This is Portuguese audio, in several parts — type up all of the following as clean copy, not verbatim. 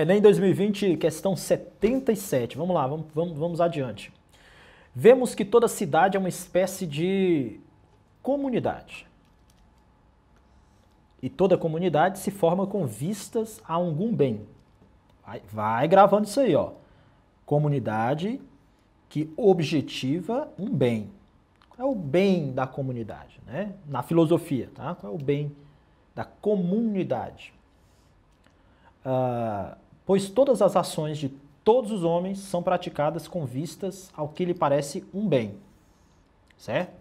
Enem 2020, questão 77. Vamos lá, vamos adiante. Vemos que toda cidade é uma espécie de comunidade. E toda comunidade se forma com vistas a algum bem. Vai gravando isso aí, ó. Comunidade que objetiva um bem. Qual é o bem da comunidade, né? Na filosofia, tá? Qual é o bem da comunidade? Pois todas as ações de todos os homens são praticadas com vistas ao que lhe parece um bem, certo?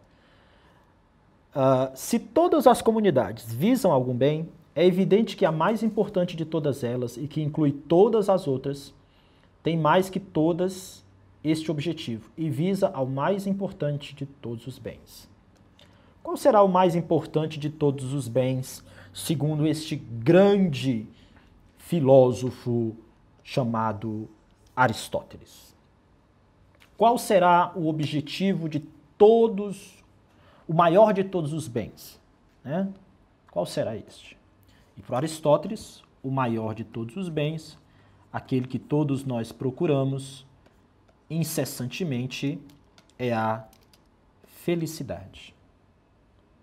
Se todas as comunidades visam algum bem, é evidente que a mais importante de todas elas, e que inclui todas as outras, tem mais que todas este objetivo, e visa ao mais importante de todos os bens. Qual será o mais importante de todos os bens, segundo este grande filósofo chamado Aristóteles? Qual será o objetivo de todos, o maior de todos os bens, né? Qual será este? E para Aristóteles, o maior de todos os bens, aquele que todos nós procuramos incessantemente, é a felicidade.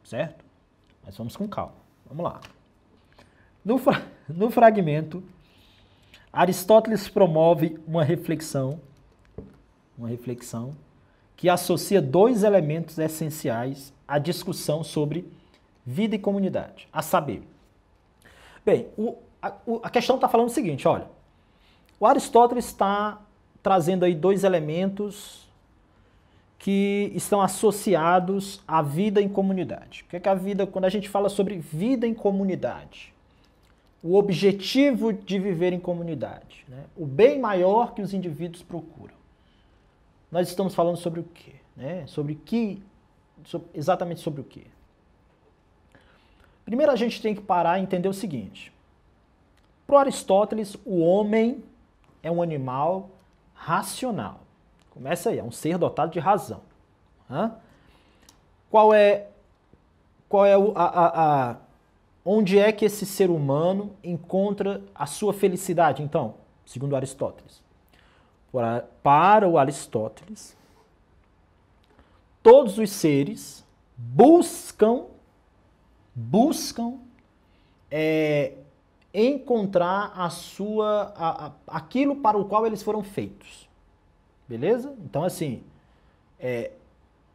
Certo? Mas vamos com calma. Vamos lá. No fragmento, Aristóteles promove uma reflexão que associa dois elementos essenciais à discussão sobre vida e comunidade, a saber. Bem, a questão está falando o seguinte, olha, o Aristóteles está trazendo aí dois elementos que estão associados à vida em comunidade. O que é a vida, quando a gente fala sobre vida em comunidade? O objetivo de viver em comunidade, né? O bem maior que os indivíduos procuram. Nós estamos falando sobre o quê? Né? Exatamente sobre o quê? Primeiro a gente tem que parar e entender o seguinte. Para Aristóteles, o homem é um animal racional. Começa aí, é um ser dotado de razão. Onde é que esse ser humano encontra a sua felicidade, então, segundo Aristóteles? Para o Aristóteles, todos os seres buscam encontrar aquilo para o qual eles foram feitos. Beleza? Então, assim,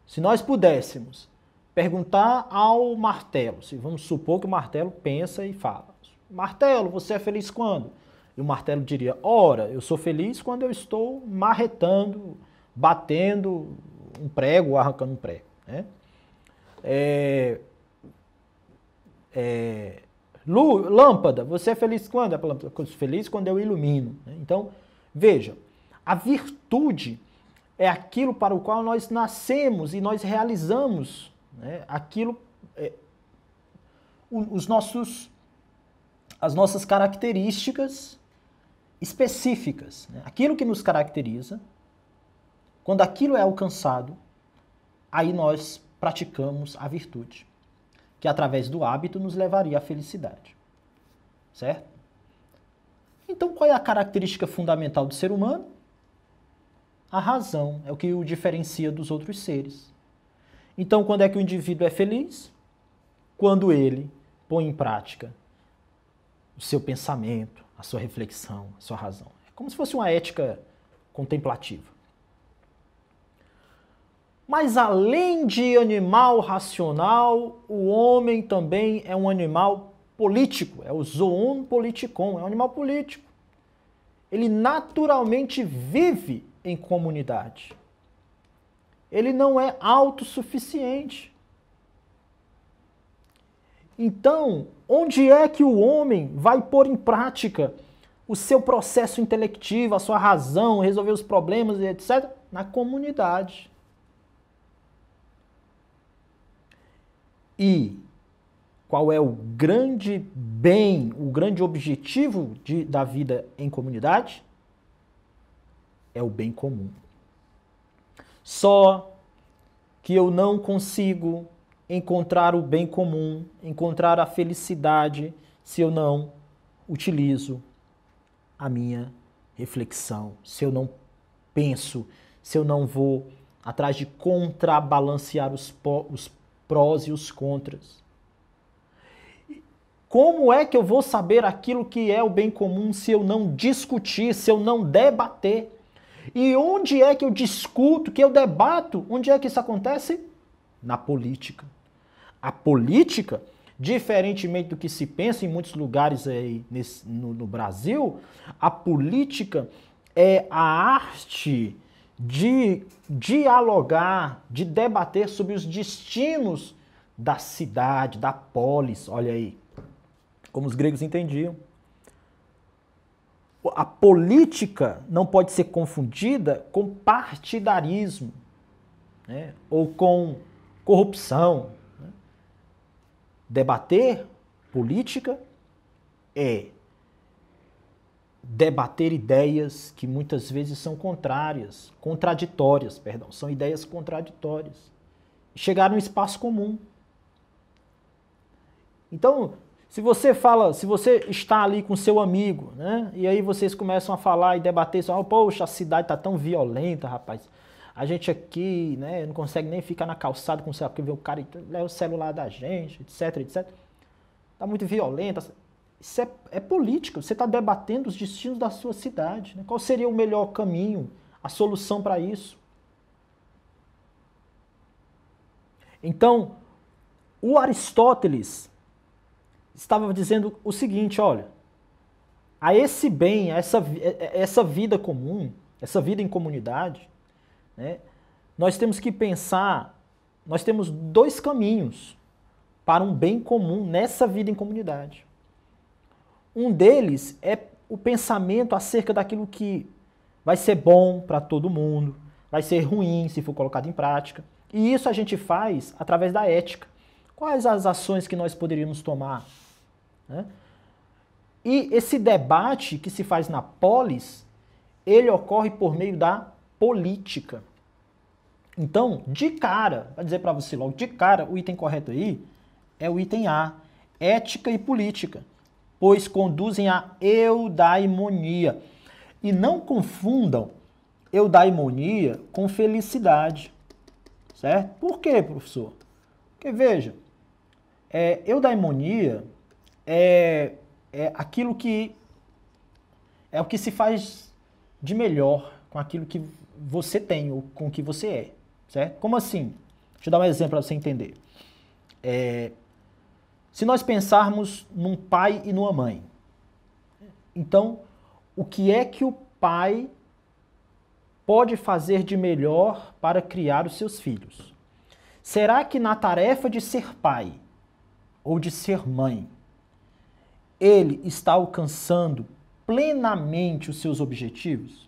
se nós pudéssemos perguntar ao martelo, se vamos supor que o martelo pensa e fala, martelo, você é feliz quando? E o martelo diria, ora, eu sou feliz quando eu estou marretando, batendo um prego, arrancando um prego. Né? Lâmpada, você é feliz quando? Eu sou feliz quando eu ilumino. Né? Então, veja, a virtude é aquilo para o qual nós nascemos e nós realizamos, né? Aquilo, as nossas características específicas. Né? Aquilo que nos caracteriza, quando aquilo é alcançado, aí nós praticamos a virtude, que através do hábito nos levaria à felicidade. Certo? Então, qual é a característica fundamental do ser humano? A razão é o que o diferencia dos outros seres. Então, quando é que o indivíduo é feliz? Quando ele põe em prática o seu pensamento, a sua reflexão, a sua razão. É como se fosse uma ética contemplativa. Mas além de animal racional, o homem também é um animal político, é o zoon politikon, é um animal político. Ele naturalmente vive em comunidade. Ele não é autossuficiente. Então, onde é que o homem vai pôr em prática o seu processo intelectivo, a sua razão, resolver os problemas, etc? Na comunidade. E qual é o grande bem, o grande objetivo da vida em comunidade? É o bem comum. Só que eu não consigo encontrar o bem comum, encontrar a felicidade, se eu não utilizo a minha reflexão, se eu não penso, se eu não vou atrás de contrabalancear os prós e os contras? Como é que eu vou saber aquilo que é o bem comum se eu não discutir, se eu não debater? E onde é que eu discuto, que eu debato? Onde é que isso acontece? Na política. A política, diferentemente do que se pensa em muitos lugares aí no Brasil, a política é a arte de dialogar, de debater sobre os destinos da cidade, da polis, olha aí, como os gregos entendiam. A política não pode ser confundida com partidarismo, né? Ou com corrupção. Né? Debater política é debater ideias que muitas vezes são contraditórias, são ideias contraditórias. Chegar num espaço comum. Então, se você está ali com seu amigo, né? E aí vocês começam a falar e debater, poxa, a cidade tá tão violenta, rapaz. A gente aqui, né, não consegue nem ficar na calçada com o celular, porque vê o cara leva o celular da gente, etc, etc. Tá muito violenta. Isso é política, você está debatendo os destinos da sua cidade. Né? Qual seria o melhor caminho, a solução para isso? Então, o Aristóteles estava dizendo o seguinte, olha, a esse bem, a essa vida comum, essa vida em comunidade, né, nós temos que pensar, nós temos dois caminhos para um bem comum nessa vida em comunidade. Um deles é o pensamento acerca daquilo que vai ser bom para todo mundo, vai ser ruim se for colocado em prática. E isso a gente faz através da ética. Quais as ações que nós poderíamos tomar? Né? E esse debate que se faz na polis, ele ocorre por meio da política. Então, de cara, vou dizer para você logo, de cara, o item correto aí é o item A, ética e política, pois conduzem à eudaimonia. E não confundam eudaimonia com felicidade, certo? Por quê, professor? Porque, veja, eudaimonia é aquilo que é o que se faz de melhor com aquilo que você tem ou com o que você é, certo? Como assim? Deixa eu dar um exemplo para você entender. Se nós pensarmos num pai e numa mãe, então, o que é que o pai pode fazer de melhor para criar os seus filhos? Será que na tarefa de ser pai ou de ser mãe, ele está alcançando plenamente os seus objetivos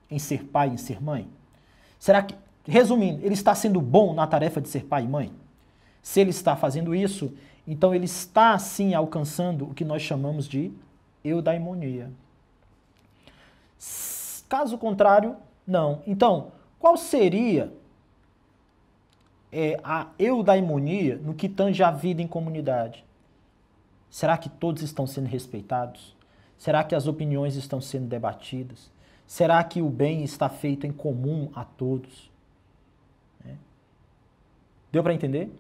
em ser pai e em ser mãe? Será que, resumindo, ele está sendo bom na tarefa de ser pai e mãe? Se ele está fazendo isso, então ele está sim alcançando o que nós chamamos de eudaimonia. Caso contrário, não. Então, qual seria a eudaimonia no que tange a vida em comunidade? Será que todos estão sendo respeitados? Será que as opiniões estão sendo debatidas? Será que o bem está feito em comum a todos? Deu para entender?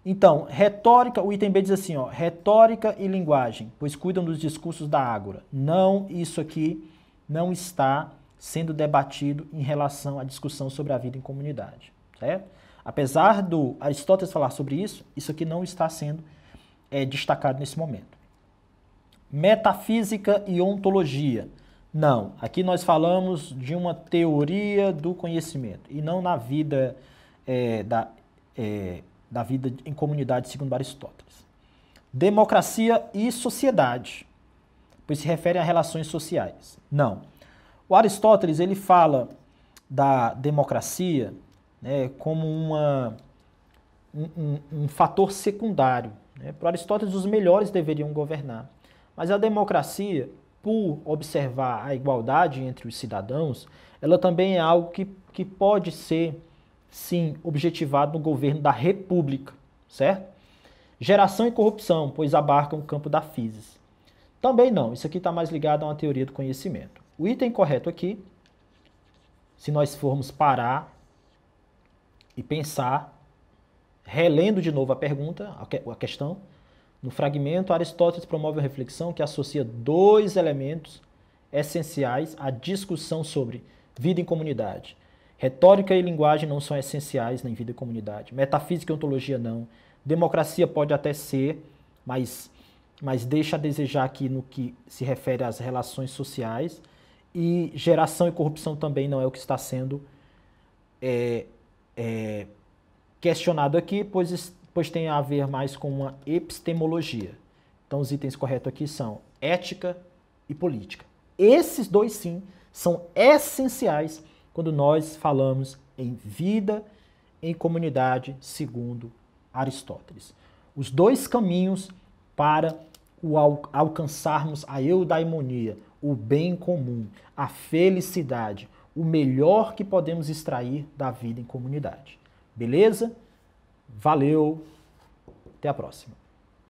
Então, retórica, o item B diz assim, ó, retórica e linguagem, pois cuidam dos discursos da ágora. Não, isso aqui não está sendo debatido em relação à discussão sobre a vida em comunidade, certo? Apesar do Aristóteles falar sobre isso, isso aqui não está sendo destacado nesse momento. Metafísica e ontologia. Não, aqui nós falamos de uma teoria do conhecimento e não na vida da vida em comunidade, segundo Aristóteles. Democracia e sociedade, pois se refere a relações sociais. Não. O Aristóteles, ele fala da democracia, né, como um fator secundário. Né? Para Aristóteles, os melhores deveriam governar. Mas a democracia, por observar a igualdade entre os cidadãos, ela também é algo que pode ser, sim, objetivado no governo da república, certo? Geração e corrupção, pois abarcam o campo da física. Também não, isso aqui está mais ligado a uma teoria do conhecimento. O item correto aqui, se nós formos parar e pensar, relendo de novo a pergunta, a questão, no fragmento, Aristóteles promove uma reflexão que associa dois elementos essenciais à discussão sobre vida em comunidade. Retórica e linguagem não são essenciais na vida em comunidade. Metafísica e ontologia não. Democracia pode até ser, mas deixa a desejar aqui no que se refere às relações sociais. E geração e corrupção também não é o que está sendo questionado aqui, pois tem a ver mais com uma epistemologia. Então os itens corretos aqui são ética e política. Esses dois sim são essenciais quando nós falamos em vida em comunidade segundo Aristóteles. Os dois caminhos para alcançarmos a eudaimonia, o bem comum, a felicidade, o melhor que podemos extrair da vida em comunidade. Beleza? Valeu, até a próxima.